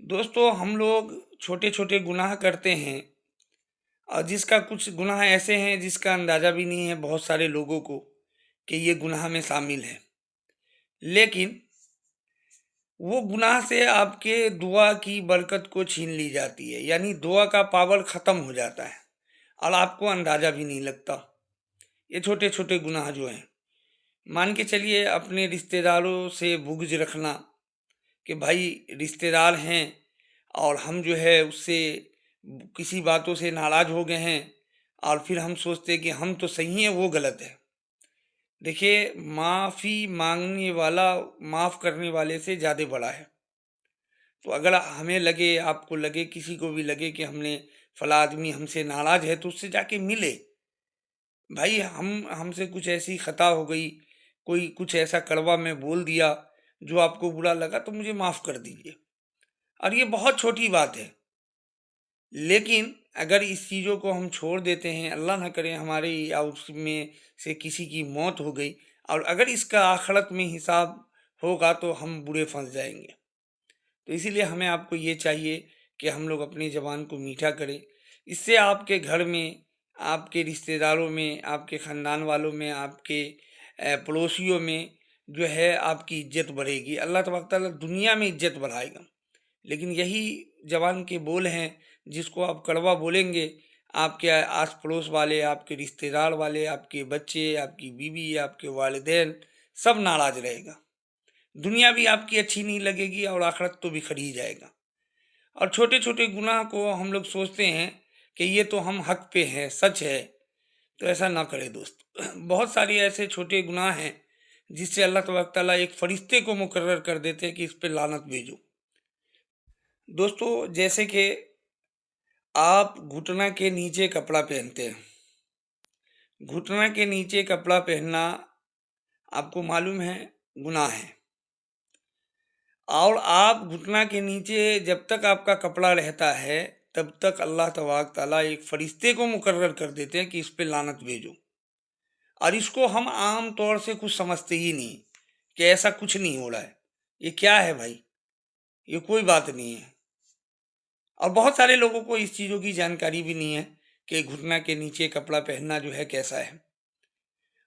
दोस्तों, हम लोग छोटे छोटे गुनाह करते हैं और जिसका कुछ गुनाह ऐसे हैं जिसका अंदाज़ा भी नहीं है बहुत सारे लोगों को कि ये गुनाह में शामिल है। लेकिन वो गुनाह से आपके दुआ की बरकत को छीन ली जाती है, यानी दुआ का पावर ख़त्म हो जाता है और आपको अंदाज़ा भी नहीं लगता। ये छोटे छोटे गुनाह जो हैं, मान के चलिए अपने रिश्तेदारों से बुग़्ज़ रखना कि भाई रिश्तेदार हैं और हम जो है उससे किसी बातों से नाराज़ हो गए हैं और फिर हम सोचते हैं कि हम तो सही हैं, वो गलत है। देखिए, माफ़ी मांगने वाला माफ़ करने वाले से ज़्यादा बड़ा है। तो अगर हमें लगे, आपको लगे, किसी को भी लगे कि हमने फला आदमी हमसे नाराज़ है, तो उससे जाके मिले। भाई हमसे कुछ ऐसी खता हो गई, कोई कुछ ऐसा कड़वा मैं बोल दिया जो आपको बुरा लगा, तो मुझे माफ़ कर दीजिए। और ये बहुत छोटी बात है। लेकिन अगर इस चीज़ों को हम छोड़ देते हैं, अल्लाह ना करे हमारे या उसमें से किसी की मौत हो गई और अगर इसका आखिरत में हिसाब होगा तो हम बुरे फंस जाएंगे। तो इसीलिए हमें आपको ये चाहिए कि हम लोग अपनी ज़बान को मीठा करें। इससे आपके घर में, आपके रिश्तेदारों में, आपके ख़ानदान वालों में, आपके पड़ोसियों में जो है आपकी इज्जत बढ़ेगी। अल्लाह तबारक तआला दुनिया में इज्जत बढ़ाएगा। लेकिन यही ज़बान के बोल हैं जिसको आप कड़वा बोलेंगे, आपके आस पड़ोस वाले, आपके रिश्तेदार वाले, आपके बच्चे, आपकी बीवी, आपके वालिदैन सब नाराज़ रहेगा। दुनिया भी आपकी अच्छी नहीं लगेगी और आखिरत तो बिखर ही जाएगा। और छोटे छोटे गुनाह को हम लोग सोचते हैं कि ये तो हम हक पे हैं, सच है, तो ऐसा ना करें दोस्त। बहुत सारे ऐसे छोटे गुनाह हैं जिससे अल्लाह तबारक तआला एक फरिश्ते को मुकर्रर कर देते हैं कि इस पे लानत भेजो। दोस्तों, जैसे कि आप घुटना के नीचे कपड़ा पहनते हैं। घुटना के नीचे कपड़ा पहनना आपको मालूम है गुनाह है। और आप घुटना के नीचे जब तक आपका कपड़ा रहता है तब तक अल्लाह तबारक तआला एक फरिश्ते को मुकर्रर कर देते हैं कि इस पे लानत भेजो। और इसको हम आम तौर से कुछ समझते ही नहीं कि ऐसा कुछ नहीं हो रहा है। ये क्या है भाई? ये कोई बात नहीं है। और बहुत सारे लोगों को इस चीज़ों की जानकारी भी नहीं है कि घुटना के नीचे कपड़ा पहनना जो है कैसा है।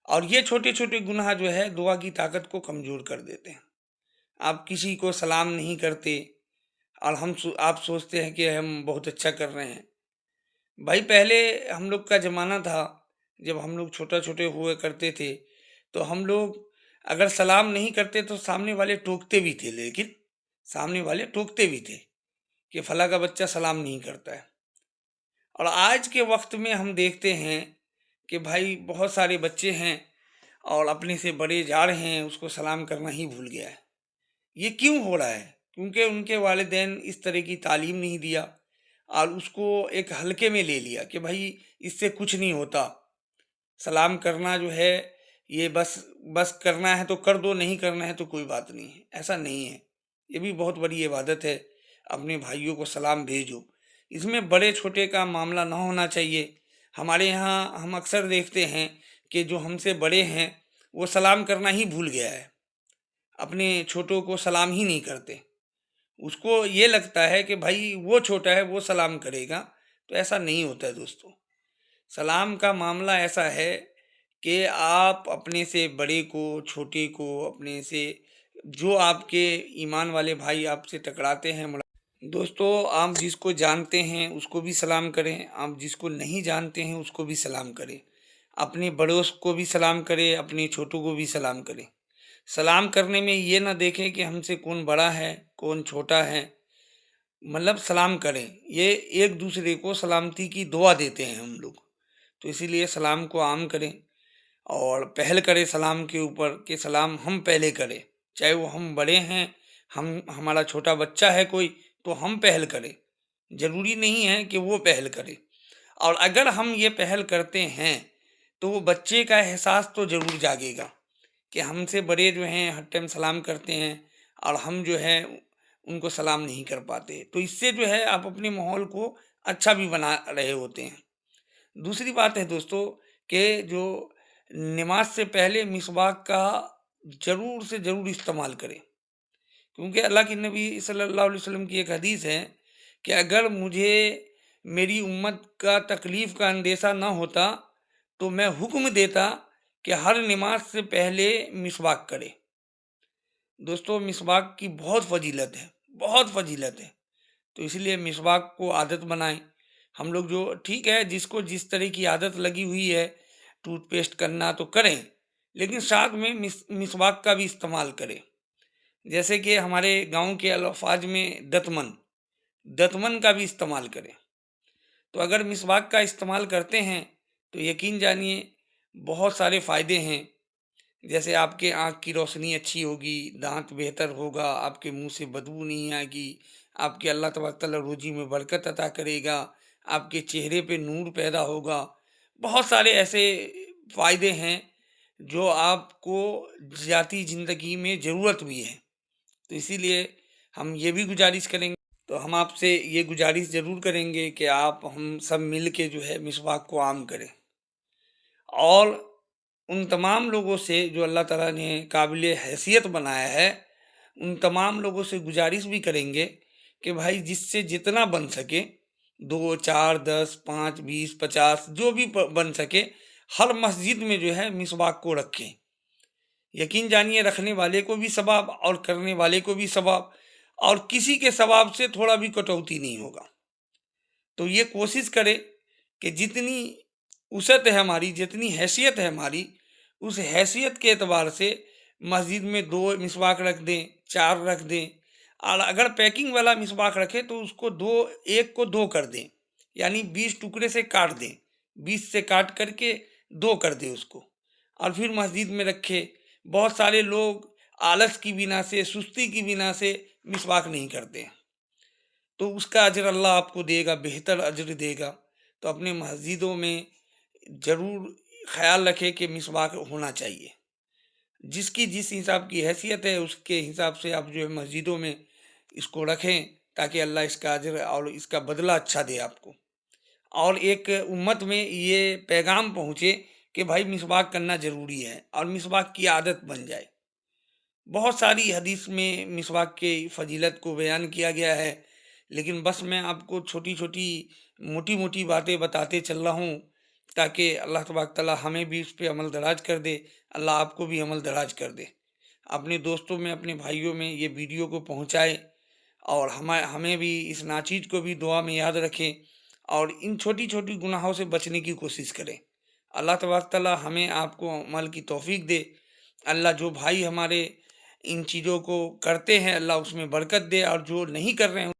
और ये छोटे छोटे गुनाह जो है दुआ की ताकत को कमज़ोर कर देते हैं। आप किसी को सलाम नहीं करते और आप सोचते हैं कि हम बहुत अच्छा कर रहे हैं। भाई पहले हम लोग का ज़माना था, जब हम लोग छोटा छोटे हुए करते थे, तो हम लोग अगर सलाम नहीं करते तो सामने वाले टोकते भी थे, लेकिन सामने वाले टोकते भी थे कि फला का बच्चा सलाम नहीं करता है। और आज के वक्त में हम देखते हैं कि भाई बहुत सारे बच्चे हैं और अपने से बड़े जा रहे हैं, उसको सलाम करना ही भूल गया है। ये क्यों हो रहा है? क्योंकि उनके वालिदैन इस तरह की तालीम नहीं दिया और उसको एक हल्के में ले लिया कि भाई इससे कुछ नहीं होता। सलाम करना जो है ये बस बस करना है तो कर दो, नहीं करना है तो कोई बात नहीं है। ऐसा नहीं है। ये भी बहुत बड़ी इबादत है। अपने भाइयों को सलाम भेजो। इसमें बड़े छोटे का मामला ना होना चाहिए। हमारे यहाँ हम अक्सर देखते हैं कि जो हमसे बड़े हैं वो सलाम करना ही भूल गया है। अपने छोटों को सलाम ही नहीं करते। उसको ये लगता है कि भाई वो छोटा है, वो सलाम करेगा, तो ऐसा नहीं होता है दोस्तों। सलाम का मामला ऐसा है कि आप अपने से बड़े को, छोटे को, अपने से जो आपके ईमान वाले भाई आपसे टकराते हैं, दोस्तों आप जिसको जानते हैं उसको भी सलाम करें, आप जिसको नहीं जानते हैं उसको भी सलाम करें। अपने बड़ों को भी सलाम करें, अपने छोटों को भी सलाम करें। सलाम करने में ये ना देखें कि हमसे कौन बड़ा है, कौन छोटा है। मतलब सलाम करें, ये एक दूसरे को सलामती की दुआ देते हैं हम लोग। तो इसीलिए सलाम को आम करें और पहल करें सलाम के ऊपर कि सलाम हम पहले करें। चाहे वो हम बड़े हैं, हमारा छोटा बच्चा है कोई, तो हम पहल करें। ज़रूरी नहीं है कि वो पहल करे। और अगर हम ये पहल करते हैं तो वो बच्चे का एहसास तो ज़रूर जागेगा कि हमसे बड़े जो हैं हर टाइम सलाम करते हैं और हम जो है उनको सलाम नहीं कर पाते। तो इससे जो है आप अपने माहौल को अच्छा भी बना रहे होते हैं। दूसरी बात है दोस्तों कि जो नमाज से पहले मिसवाक का ज़रूर से ज़रूर इस्तेमाल करें, کیونکہ اللہ کے نبی صلی اللہ علیہ وسلم کی ایک حدیث ہے کہ اگر مجھے میری امت کا تکلیف کا اندیشہ نہ ہوتا تو میں حکم دیتا کہ ہر نماز سے پہلے مسواک کرے۔ دوستو، مسواک کی بہت فضیلت ہے، بہت فضیلت ہے، تو اس لیے مسواک کو عادت بنائیں۔ ہم لوگ جو ٹھیک ہے، جس کو جس طرح کی عادت لگی ہوئی ہے ٹوتھ پیسٹ کرنا تو کریں، لیکن ساتھ میں مسواک کا بھی استعمال کریں۔ جیسے کہ ہمارے گاؤں کے الفاظ میں دتمن کا بھی استعمال کریں۔ تو اگر مسواک کا استعمال کرتے ہیں تو یقین جانیے بہت سارے فائدے ہیں، جیسے آپ کے آنکھ کی روشنی اچھی ہوگی، دانت بہتر ہوگا، آپ کے منہ سے بدبو نہیں آئے گی، آپ کے اللہ تبارک تعالیٰ روزی میں برکت عطا کرے گا، آپ کے چہرے پہ نور پیدا ہوگا۔ بہت سارے ایسے فائدے ہیں جو آپ کو ذاتی زندگی میں ضرورت بھی ہے، تو اسی لیے ہم یہ بھی گزارش کریں گے، تو ہم آپ سے یہ گزارش ضرور کریں گے کہ آپ ہم سب مل کے جو ہے مسواک کو عام کریں، اور ان تمام لوگوں سے جو اللہ تعالیٰ نے قابل حیثیت بنایا ہے، ان تمام لوگوں سے گزارش بھی کریں گے کہ بھائی جس سے جتنا بن سکے، 2 4 10 5 20 50 جو بھی بن سکے، ہر مسجد میں جو ہے مسواک کو رکھیں۔ یقین جانیے رکھنے والے کو بھی ثواب اور کرنے والے کو بھی ثواب، اور کسی کے ثواب سے تھوڑا بھی کٹوتی نہیں ہوگا۔ تو یہ کوشش کرے کہ جتنی وسعت ہے ہماری، جتنی حیثیت ہے ہماری، اس حیثیت کے اعتبار سے مسجد میں 2 مسواک رکھ دیں، 4 رکھ دیں، اور اگر پیکنگ والا مسواک رکھے تو اس کو ایک کو 2 کر دیں، یعنی 20 ٹکڑے سے کاٹ دیں، 20 سے کاٹ کر کے 2 کر دیں اس کو، اور پھر مسجد میں رکھے۔ بہت سارے لوگ آلس کی بنا سے، سستی کی بنا سے مسواک نہیں کرتے ہیں، تو اس کا اجر اللہ آپ کو دے گا، بہتر اجر دے گا۔ تو اپنے مسجدوں میں ضرور خیال رکھے کہ مسواک ہونا چاہیے، جس کی جس حساب کی حیثیت ہے اس کے حساب سے آپ جو ہے مسجدوں میں اس کو رکھیں، تاکہ اللہ اس کا اجر اور اس کا بدلہ اچھا دے آپ کو، اور ایک امت میں یہ پیغام پہنچے کہ بھائی مسواک کرنا ضروری ہے اور مسواک کی عادت بن جائے۔ بہت ساری حدیث میں مسواک کے فضیلت کو بیان کیا گیا ہے، لیکن بس میں آپ کو چھوٹی چھوٹی موٹی موٹی باتیں بتاتے چل رہا ہوں، تاکہ اللہ تبارک تعالیٰ ہمیں بھی اس پہ عمل دراز کر دے، اللہ آپ کو بھی عمل دراز کر دے۔ اپنے دوستوں میں، اپنے بھائیوں میں یہ ویڈیو کو پہنچائے، اور ہمیں بھی اس ناچیز کو بھی دعا میں یاد رکھیں، اور ان چھوٹی چھوٹی گناہوں سے بچنے کی کوشش کریں۔ اللہ تبارک تعالیٰ ہمیں آپ کو عمل کی توفیق دے۔ اللہ جو بھائی ہمارے ان چیزوں کو کرتے ہیں اللہ اس میں برکت دے، اور جو نہیں کر رہے ہیں